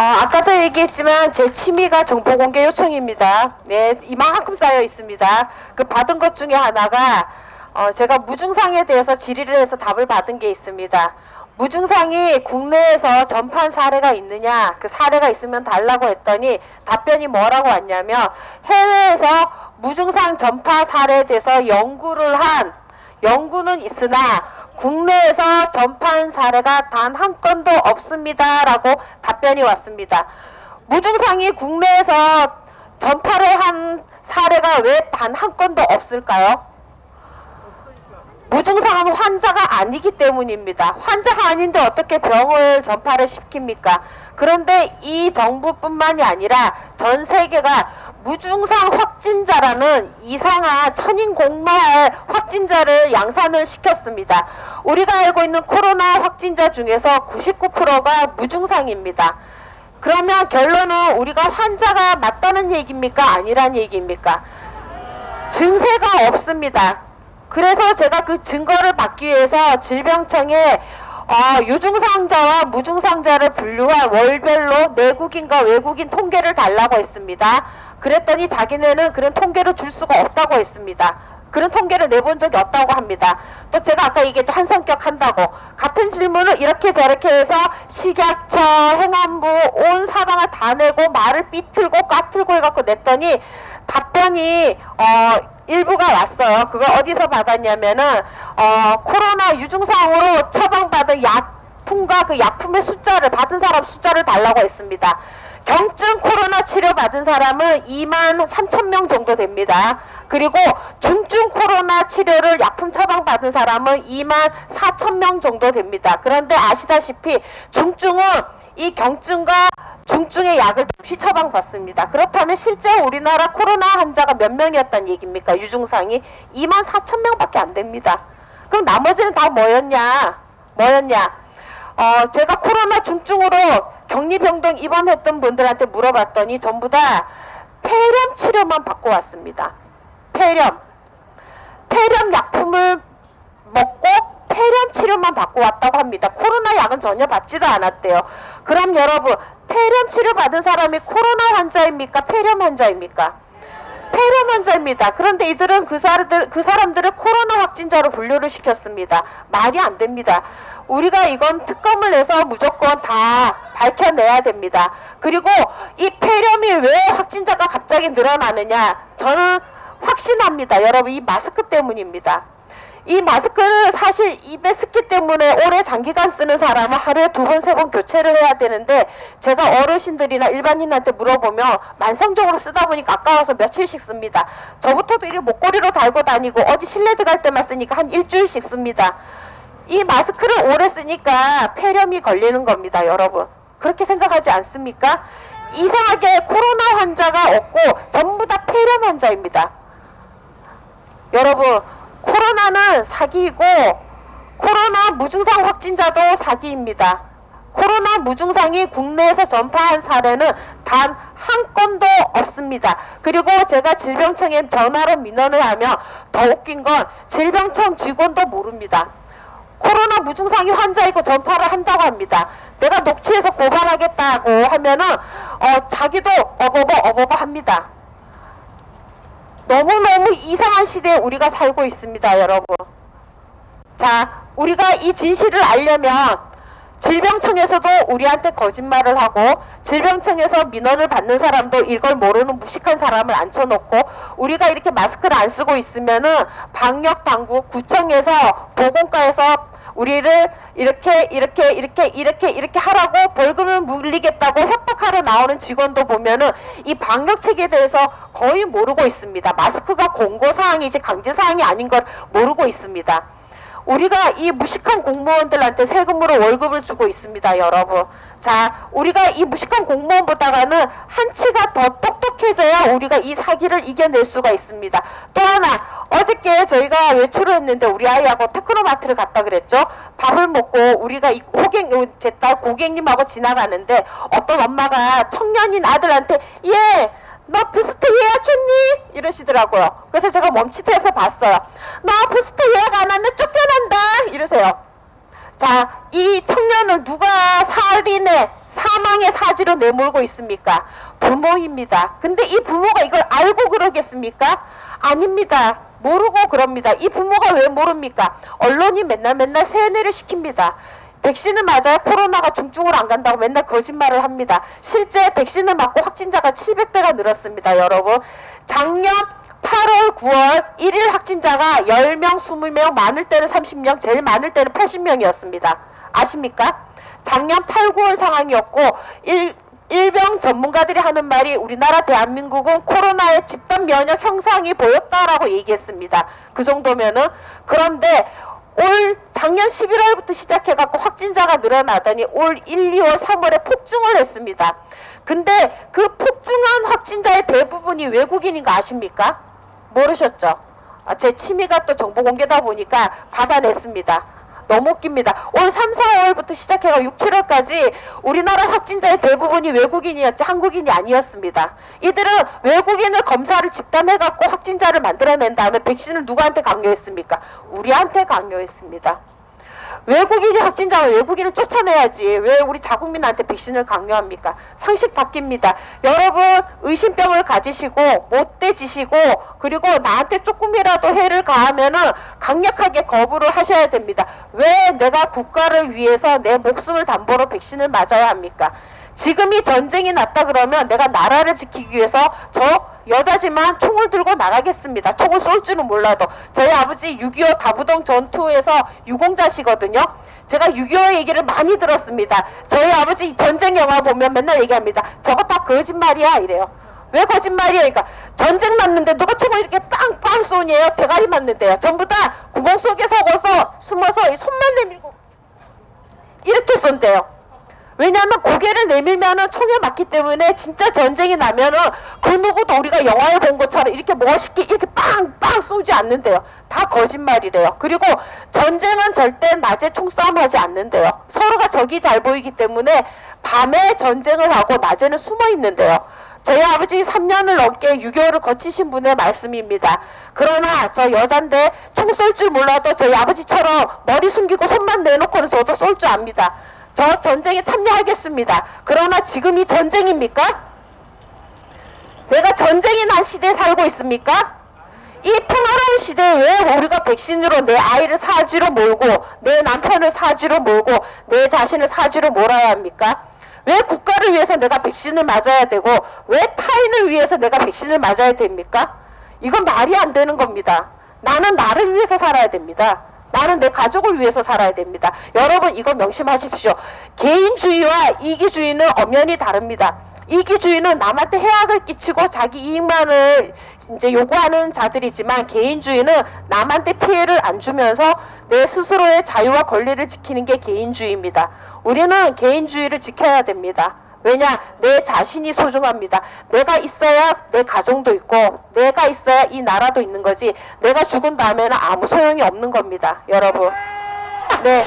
아까도 얘기했지만 제 취미가 정보 공개 요청입니다. 네, 이만큼 쌓여 있습니다. 그 받은 것 중에 하나가 제가 무증상에 대해서 질의를 해서 답을 받은 게 있습니다. 무증상이 국내에서 전파한 사례가 있느냐, 그 사례가 있으면 달라고 했더니 답변이 뭐라고 왔냐면 해외에서 무증상 전파 사례에 대해서 연구는 있으나 국내에서 전파한 사례가 단 한 건도 없습니다 라고 답변이 왔습니다. 무증상이 국내에서 전파를 한 사례가 왜 단 한 건도 없을까요? 무증상은 환자가 아니기 때문입니다. 환자가 아닌데 어떻게 병을 전파를 시킵니까? 그런데 이 정부뿐만이 아니라 전 세계가 무증상 확진자라는 이상한 천인공노할 확진자를 양산을 시켰습니다. 우리가 알고 있는 코로나 확진자 중에서 99%가 무증상입니다. 그러면 결론은 우리가 환자가 맞다는 얘기입니까? 아니란 얘기입니까? 증세가 없습니다. 그래서 제가 그 증거를 받기 위해서 질병청에 유증상자와 무증상자를 분류한 월별로 내국인과 외국인 통계를 달라고 했습니다. 그랬더니 자기네는 그런 통계를 줄 수가 없다고 했습니다. 그런 통계를 내본 적이 없다고 합니다. 또 제가 아까 얘기했죠. 한 성격 한다고. 같은 질문을 이렇게 저렇게 해서 식약처, 행안부 온 사방을 다 내고 말을 삐틀고 까틀고 해갖고 냈더니 답변이 일부가 왔어요. 그걸 어디서 받았냐면은 코로나 유증상으로 처방받은 약품과 그 약품의 숫자를 받은 사람 숫자를 달라고 했습니다. 경증 코로나 치료 받은 사람은 23,000명 정도 됩니다. 그리고 중증 코로나 치료를 약품 처방 받은 사람은 24,000명 정도 됩니다. 그런데 아시다시피 중증은 이 경증과 중증의 약을 동시 처방받습니다. 그렇다면 실제 우리나라 코로나 환자가 몇 명이었다는 얘기입니까? 유증상이 24,000명밖에 안 됩니다. 그럼 나머지는 다 뭐였냐? 제가 코로나 중증으로 격리병동 입원했던 분들한테 물어봤더니 전부 다 폐렴 치료만 받고 왔습니다. 폐렴 약품을 먹고 폐렴 치료만 받고 왔다고 합니다. 코로나 약은 전혀 받지도 않았대요. 그럼 여러분, 폐렴 치료 받은 사람이 코로나 환자입니까? 폐렴 환자입니까? 폐렴 환자입니다. 그런데 이들은 그 사람들을 코로나 확진자로 분류를 시켰습니다. 말이 안 됩니다. 우리가 이건 특검을 내서 무조건 다 밝혀내야 됩니다. 그리고 이 폐렴이 왜 확진자가 갑자기 늘어나느냐? 저는 확신합니다. 여러분, 이 마스크 때문입니다. 이 마스크는 사실 입에 습기 때문에 오래 장기간 쓰는 사람은 하루에 2번, 3번 교체를 해야 되는데 제가 어르신들이나 일반인한테 물어보면 만성적으로 쓰다 보니까 아까워서 며칠씩 씁니다. 저부터도 이렇게 목걸이로 달고 다니고 어디 실내 들어갈 때만 쓰니까 한 일주일씩 씁니다. 이 마스크를 오래 쓰니까 폐렴이 걸리는 겁니다, 여러분. 그렇게 생각하지 않습니까? 이상하게 코로나 환자가 없고 전부 다 폐렴 환자입니다. 여러분, 코로나는 사기이고 코로나 무증상 확진자도 사기입니다. 코로나 무증상이 국내에서 전파한 사례는 단 한 건도 없습니다. 그리고 제가 질병청에 전화로 민원을 하면 더 웃긴 건 질병청 직원도 모릅니다. 코로나 무증상이 환자이고 전파를 한다고 합니다. 내가 녹취해서 고발하겠다고 하면은 자기도 어버버 합니다. 너무너무 이상한 시대에 우리가 살고 있습니다, 여러분. 자, 우리가 이 진실을 알려면 질병청에서도 우리한테 거짓말을 하고 질병청에서 민원을 받는 사람도 이걸 모르는 무식한 사람을 앉혀놓고 우리가 이렇게 마스크를 안 쓰고 있으면은 방역당국, 구청에서 보건과에서 우리를 이렇게 하라고 벌금을 물리겠다고 협박하러 나오는 직원도 보면은 이 방역 체계에 대해서 거의 모르고 있습니다. 마스크가 공고사항이지 강제사항이 아닌 걸 모르고 있습니다. 우리가 이 무식한 공무원들한테 세금으로 월급을 주고 있습니다, 여러분. 자, 우리가 이 무식한 공무원보다는 한치가 더 똑똑해져야 우리가 이 사기를 이겨낼 수가 있습니다. 또 하나, 어저께 저희가 외출을 했는데 우리 아이하고 테크노마트를 갔다 그랬죠. 밥을 먹고 우리가 제 딸 고객님하고 지나가는데 어떤 엄마가 청년인 아들한테 너 부스터 예약했니? 이러시더라고요. 그래서 제가 멈칫해서 봤어요. 너 부스터 예약 안 하면 쫓겨난다 이러세요. 자, 이 청년을 누가 살인해 사망의 사지로 내몰고 있습니까? 부모입니다. 근데 이 부모가 이걸 알고 그러겠습니까? 아닙니다. 모르고 그럽니다. 이 부모가 왜 모릅니까? 언론이 맨날 세뇌를 시킵니다. 백신을 맞아야 코로나가 중증으로 안 간다고 맨날 거짓말을 합니다. 실제 백신을 맞고 확진자가 700배가 늘었습니다. 여러분, 작년 8월, 9월 1일 확진자가 10명, 20명, 많을 때는 30명, 제일 많을 때는 80명이었습니다. 아십니까? 작년 8, 9월 상황이었고 일병 전문가들이 하는 말이 우리나라 대한민국은 코로나의 집단 면역 형상이 보였다라고 얘기했습니다. 그 정도면은. 그런데 올 작년 11월부터 시작해갖고 확진자가 늘어나더니 올 1, 2월, 3월에 폭증을 했습니다. 근데 그 폭증한 확진자의 대부분이 외국인인 거 아십니까? 모르셨죠? 제 취미가 또 정보 공개다 보니까 받아냈습니다. 너무 웃깁니다. 올 3, 4월부터 시작해서 6, 7월까지 우리나라 확진자의 대부분이 외국인이었지 한국인이 아니었습니다. 이들은 외국인을 검사를 집단해갖고 확진자를 만들어낸 다음에 백신을 누구한테 강요했습니까? 우리한테 강요했습니다. 외국인이 확진자면 외국인을 쫓아내야지 왜 우리 자국민한테 백신을 강요합니까? 상식 바뀝니다. 여러분, 의심병을 가지시고 못돼지시고 그리고 나한테 조금이라도 해를 가하면은 강력하게 거부를 하셔야 됩니다. 왜 내가 국가를 위해서 내 목숨을 담보로 백신을 맞아야 합니까? 지금이 전쟁이 났다 그러면 내가 나라를 지키기 위해서 저 여자지만 총을 들고 나가겠습니다. 총을 쏠 줄은 몰라도. 저희 아버지 6.25 다부동 전투에서 유공자시거든요. 제가 6.25 얘기를 많이 들었습니다. 저희 아버지 전쟁 영화 보면 맨날 얘기합니다. 저거 다 거짓말이야 이래요. 왜 거짓말이에요? 그러니까 전쟁 났는데 누가 총을 이렇게 빵빵 쏘니에요? 대가리 맞는데요. 전부 다 구멍 속에 숨어서 이 손만 내밀고 이렇게 쏜대요. 왜냐하면 고개를 내밀면은 총에 맞기 때문에 진짜 전쟁이 나면은 그 누구도 우리가 영화에 본 것처럼 이렇게 멋있게 이렇게 빵빵 쏘지 않는데요. 다 거짓말이래요. 그리고 전쟁은 절대 낮에 총싸움 하지 않는데요. 서로가 적이 잘 보이기 때문에 밤에 전쟁을 하고 낮에는 숨어 있는데요. 저희 아버지 3년을 넘게 6.25를 거치신 분의 말씀입니다. 그러나 저 여잔데 총 쏠 줄 몰라도 저희 아버지처럼 머리 숨기고 손만 내놓고는 저도 쏠 줄 압니다. 저 전쟁에 참여하겠습니다. 그러나 지금이 전쟁입니까? 내가 전쟁이 난 시대에 살고 있습니까? 이 평화로운 시대에 왜 우리가 백신으로 내 아이를 사지로 몰고 내 남편을 사지로 몰고 내 자신을 사지로 몰아야 합니까? 왜 국가를 위해서 내가 백신을 맞아야 되고 왜 타인을 위해서 내가 백신을 맞아야 됩니까? 이건 말이 안 되는 겁니다. 나는 나를 위해서 살아야 됩니다. 나는 내 가족을 위해서 살아야 됩니다. 여러분 이거 명심하십시오. 개인주의와 이기주의는 엄연히 다릅니다. 이기주의는 남한테 해악을 끼치고 자기 이익만을 이제 요구하는 자들이지만 개인주의는 남한테 피해를 안 주면서 내 스스로의 자유와 권리를 지키는 게 개인주의입니다. 우리는 개인주의를 지켜야 됩니다. 왜냐? 내 자신이 소중합니다. 내가 있어야 내 가정도 있고 내가 있어야 이 나라도 있는 거지 내가 죽은 다음에는 아무 소용이 없는 겁니다. 여러분. 네.